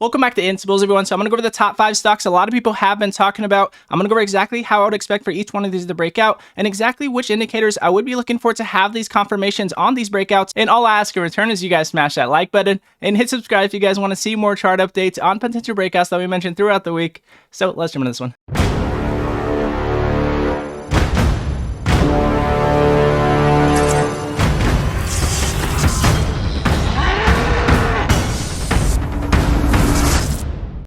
Welcome back to Instables, everyone. So I'm going to go over the top 5 stocks a lot of people have been talking about. I'm going to go over exactly how I would expect for each one of these to break out and exactly which indicators I would be looking for to have these confirmations on these breakouts. And all I ask in return is you guys smash that like button and hit subscribe if you guys want to see more chart updates on potential breakouts that we mentioned throughout the week. So let's jump into this one.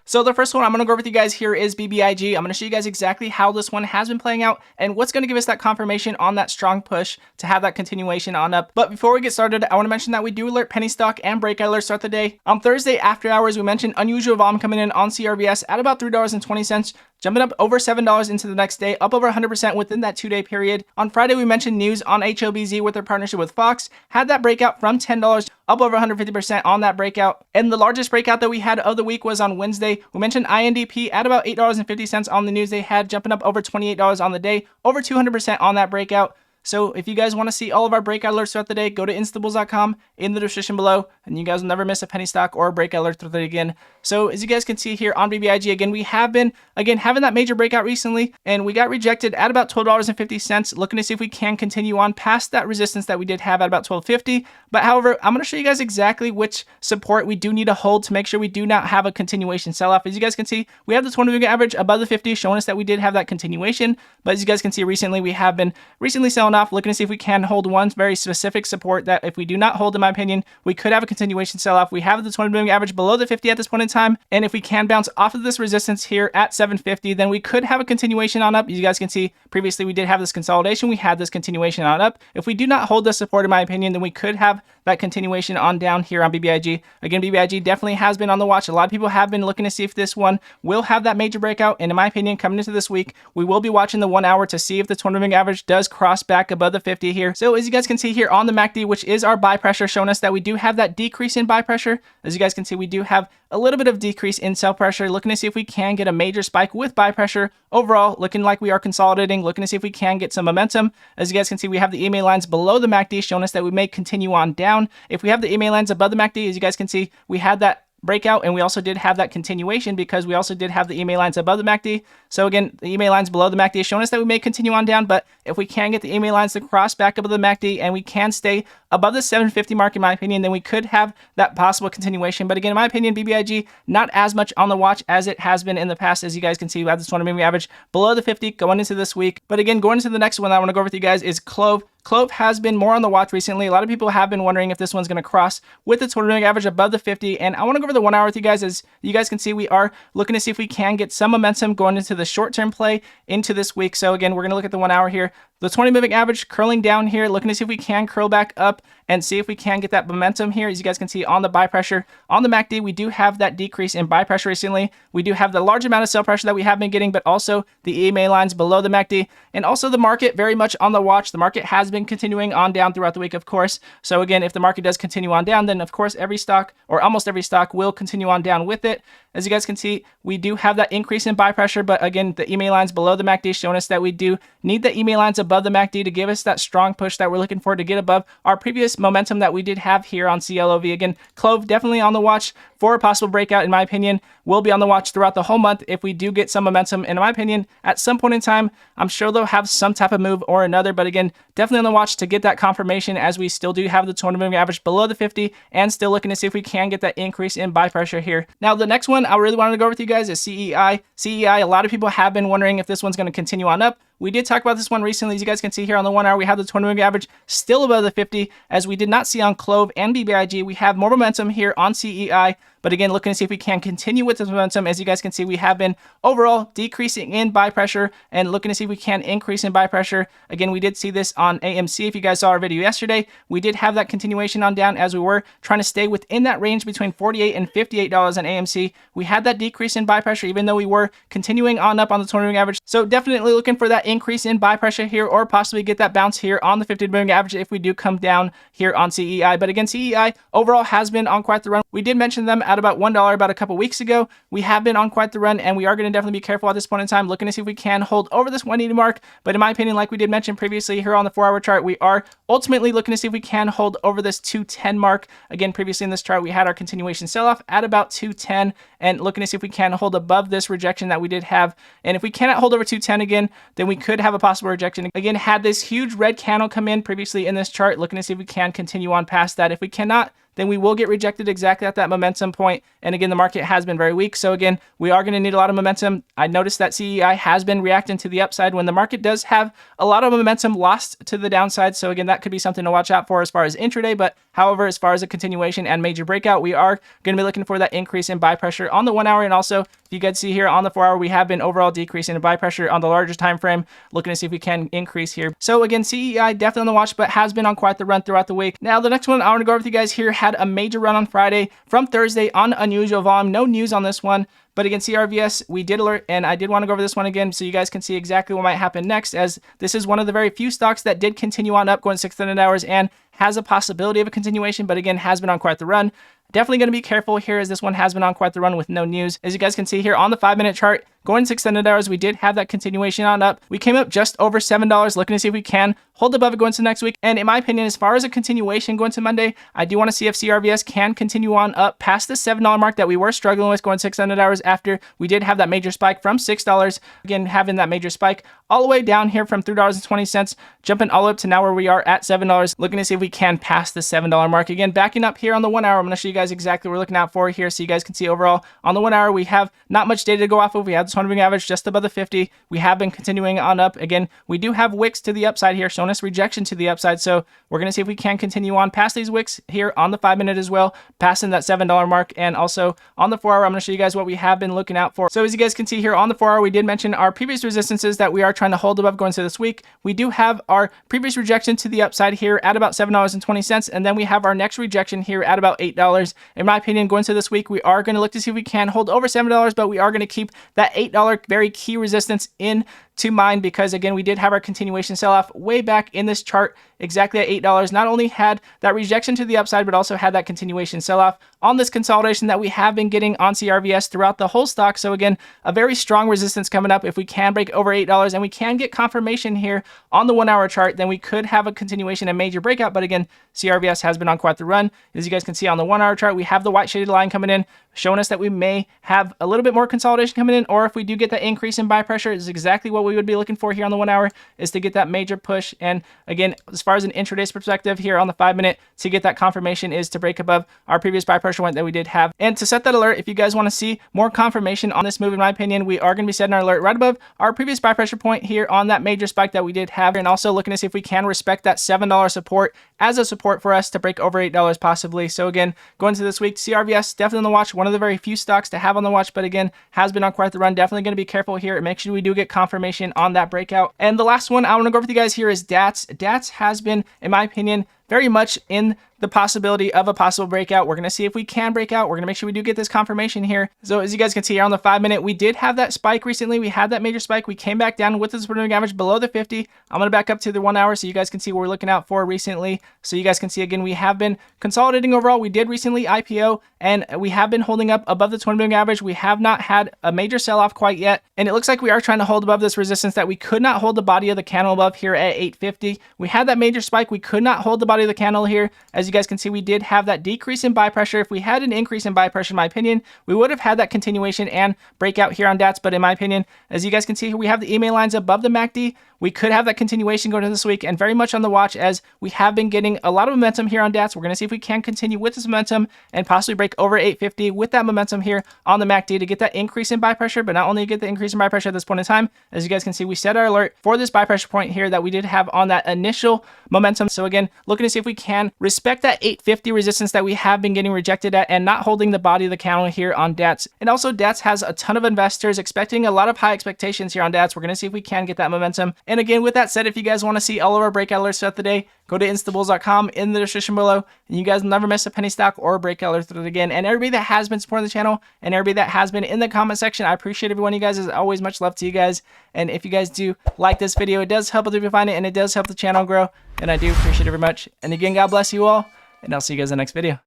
So the first one I'm going to go over with you guys here is BBIG. I'm going to show you guys exactly how this one has been playing out and what's going to give us that confirmation on that strong push to have that continuation on up. But before we get started, I want to mention that we do alert penny stock and breakout alerts throughout the day. On Thursday after hours, we mentioned unusual volume coming in on CRVS at about $3.20. Jumping up over $7 into the next day, up over 100% within that 2-day period. On Friday, we mentioned news on HOBZ with their partnership with Fox. Had that breakout from $10, up over 150% on that breakout. And the largest breakout that we had of the week was on Wednesday. We mentioned INDP at about $8.50 on the news they had, jumping up over $28 on the day, over 200% on that breakout. So if you guys want to see all of our breakout alerts throughout the day, go to instables.com in the description below, and you guys will never miss a penny stock or a breakout alert throughout the day again. So as you guys can see here on BBIG, again, we have been, having that major breakout recently, and we got rejected at about $12.50, looking to see if we can continue on past that resistance that we did have at about $12.50. But however, I'm going to show you guys exactly which support we do need to hold to make sure we do not have a continuation sell-off. As you guys can see, we have the 20-moving average above the 50, showing us that we did have that continuation. But as you guys can see recently, we have been selling off, looking to see if we can hold one very specific support that if we do not hold, in my opinion, we could have a continuation sell-off. We have the 20-moving average below the 50 at this point in time, and if we can bounce off of this resistance here at 750, then we could have a continuation on up. As you guys can see, previously we did have this consolidation, we had this continuation on up. If we do not hold this support, in my opinion, then we could have that continuation on down here on BBIG. Again, BBIG definitely has been on the watch. A lot of people have been looking to see if this one will have that major breakout, and in my opinion, coming into this week, we will be watching the 1 hour to see if the 20-moving average does cross back above the 50 here. So as you guys can see here on the MACD, which is our buy pressure, showing us that we do have that decrease in buy pressure. As you guys can see, we do have a little bit of decrease in sell pressure, looking to see if we can get a major spike with buy pressure. Overall, looking like we are consolidating, looking to see if we can get some momentum. As you guys can see, we have the EMA lines below the MACD, showing us that we may continue on down. If we have the EMA lines above the MACD, as you guys can see, we had that breakout, and we also did have that continuation because we also did have the EMA lines above the MACD. So again, the EMA lines below the MACD is showing us that we may continue on down, but if we can get the EMA lines to cross back above the MACD and we can stay above the 750 mark, in my opinion, then we could have that possible continuation. But again, in my opinion, BBIG not as much on the watch as it has been in the past. As you guys can see, we have this 20-moving average below the 50 going into this week. But again, going into the next one that I want to go over with you guys is Clove. Clove has been more on the watch recently. A lot of people have been wondering if this one's going to cross with the 20-moving average above the 50. And I want to go over the 1 hour with you guys. As you guys can see, we are looking to see if we can get some momentum going into the short-term play into this week. So again, we're going to look at the 1 hour here. The 20-moving average curling down here, looking to see if we can curl back up and see if we can get that momentum here. As you guys can see on the buy pressure, on the MACD, we do have that decrease in buy pressure recently. We do have the large amount of sell pressure that we have been getting, but also the EMA lines below the MACD, and also the market very much on the watch. The market has been continuing on down throughout the week, of course. So again, if the market does continue on down, then of course every stock or almost every stock will continue on down with it. As you guys can see, we do have that increase in buy pressure, but again, the EMA lines below the MACD showing us that we do need the EMA lines above the MACD to give us that strong push that we're looking for to get above our previous momentum that we did have here on CLOV. Again, Clove definitely on the watch for a possible breakout, in my opinion. We'll be on the watch throughout the whole month if we do get some momentum. And in my opinion, at some point in time, I'm sure they'll have some type of move or another, but again, definitely on the watch to get that confirmation, as we still do have the 20-moving average below the 50 and still looking to see if we can get that increase in buy pressure here. Now, the next one I really wanted to go over with you guys is CEI. CEI, a lot of people have been wondering if this one's going to continue on up. We did talk about this one recently. As you guys can see here on the 1 hour, we have the 20-moving average still above the 50, as we did not see on Clove and BBIG. We have more momentum here on CEI, but again, looking to see if we can continue with this momentum. As you guys can see, we have been overall decreasing in buy pressure and looking to see if we can increase in buy pressure. Again, we did see this on AMC. If you guys saw our video yesterday, we did have that continuation on down, as we were trying to stay within that range between $48 and $58 on AMC. We had that decrease in buy pressure, even though we were continuing on up on the 20-moving average. So definitely looking for that increase in buy pressure here, or possibly get that bounce here on the 50 moving average if we do come down here on CEI. But again, CEI overall has been on quite the run. We did mention them at about $1 about a couple weeks ago. We have been on quite the run, and we are going to definitely be careful at this point in time, looking to see if we can hold over this 180 mark. But in my opinion, like we did mention previously here on the 4-hour chart, we are ultimately looking to see if we can hold over this 210 mark. Again, previously in this chart, we had our continuation sell-off at about 210, and looking to see if we can hold above this rejection that we did have. And if we cannot hold over 210 again, then we could have a possible rejection. Again, had this huge red candle come in previously in this chart, looking to see if we can continue on past that. If we cannot, then we will get rejected exactly at that momentum point. And again, the market has been very weak. So again, we are going to need a lot of momentum. I noticed that CEI has been reacting to the upside when the market does have a lot of momentum lost to the downside. So again, that could be something to watch out for as far as intraday. But however, as far as a continuation and major breakout, we are going to be looking for that increase in buy pressure on the 1 hour. And also, if you guys see here on the 4 hour, we have been overall decreasing in buy pressure on the larger time frame, looking to see if we can increase here. So again, CEI definitely on the watch, but has been on quite the run throughout the week. Now, the next one I want to go over with you guys here had a major run on Friday from Thursday on unusual volume. No news on this one. But again, CRVS, we did alert, and I did want to go over this one again so you guys can see exactly what might happen next, as this is one of the very few stocks that did continue on up going 600 hours and has a possibility of a continuation, but again, has been on quite the run. Definitely going to be careful here, as this one has been on quite the run with no news. As you guys can see here on the 5-minute chart, going 600 hours, we did have that continuation on up. We came up just over $7, looking to see if we can hold above it going to next week. And in my opinion, as far as a continuation going to Monday, I do want to see if CRVS can continue on up past the $7 mark that we were struggling with going 600 hours after we did have that major spike from $6. Again, having that major spike all the way down here from $3.20, jumping all up to now where we are at $7, looking to see if we can pass the $7 mark. Again, backing up here on the 1 hour, I'm going to show you guys exactly what we're looking out for here so you guys can see overall on the 1 hour, we have not much data to go off of. We have this 100-moving average just above the 50. We have been continuing on up. Again, we do have wicks to the upside here, showing us rejection to the upside. So we're going to see if we can continue on past these wicks here on the 5-minute as well, passing that $7 mark. And also on the 4 hour, I'm going to show you guys what we have been looking out for. So as you guys can see here on the 4 hour, we did mention our previous resistances that we are trying to hold above going into this week. We do have our previous rejection to the upside here at about $7.20. And then we have our next rejection here at about $8. In my opinion, going into this week, we are going to look to see if we can hold over $7, but we are going to keep that $8 very key resistance in to mind, because again, we did have our continuation sell-off way back in this chart exactly at $8. Not only had that rejection to the upside, but also had that continuation sell-off on this consolidation that we have been getting on CRVS throughout the whole stock. So again, a very strong resistance coming up. If we can break over $8 and we can get confirmation here on the 1 hour chart, then we could have a continuation and major breakout. But again, CRVS has been on quite the run. As you guys can see on the 1 hour chart, we have the white shaded line coming in, showing us that we may have a little bit more consolidation coming in, or if we do get that increase in buy pressure, is exactly what we would be looking for here on the 1 hour, is to get that major push. And again, as far as an intraday perspective here on the 5-minute, to get that confirmation is to break above our previous buy pressure point that we did have. And to set that alert, if you guys want to see more confirmation on this move, in my opinion, we are going to be setting our alert right above our previous buy pressure point here on that major spike that we did have, and also looking to see if we can respect that $7 support as a support for us to break over $8 possibly. So again, going into this week, CRVS definitely on the watch, one of the very few stocks to have on the watch, but again, has been on quite the run. Definitely going to be careful here and make sure we do get confirmation on that breakout. And the last one I want to go over with you guys here is DATS. DATS has been, in my opinion, very much in the possibility of a possible breakout. We're going to see if we can break out. We're going to make sure we do get this confirmation here. So as you guys can see here on the 5-minute, we did have that spike recently. We had that major spike. We came back down with this moving average below the 50. I'm going to back up to the 1 hour so you guys can see what we're looking out for recently. So you guys can see, again, we have been consolidating overall. We did recently IPO, and we have been holding up above the 20 moving average. We have not had a major sell-off quite yet, and it looks like we are trying to hold above this resistance that we could not hold the body of the candle above here at 850. We had that major spike. We could not hold the body of the candle here. As you guys can see, we did have that decrease in buy pressure. If we had an increase in buy pressure, in my opinion, we would have had that continuation and breakout here on DATS. But in my opinion, as you guys can see here, we have the EMA lines above the MACD. We could have that continuation going into this week, and very much on the watch, as we have been getting a lot of momentum here on DATS. We're going to see if we can continue with this momentum and possibly break over 850 with that momentum here on the MACD to get that increase in buy pressure. But not only get the increase in buy pressure at this point in time, as you guys can see, we set our alert for this buy pressure point here that we did have on that initial momentum. So again, looking looking to see if we can respect that 850 resistance that we have been getting rejected at and not holding the body of the candle here on DATS. And also DATS has a ton of investors expecting a lot of high expectations here on DATS. We're going to see if we can get that momentum. And again, with that said, if you guys want to see all of our breakout alerts throughout the day, go to instabulls.com in the description below, and you guys will never miss a penny stock or a breakout alert through it again. And everybody that has been supporting the channel and everybody that has been in the comment section, I appreciate every one of you guys. As always, much love to you guys. And if you guys do like this video, it does help other people find it, and it does help the channel grow, and I do appreciate it very much. And again, God bless you all, and I'll see you guys in the next video.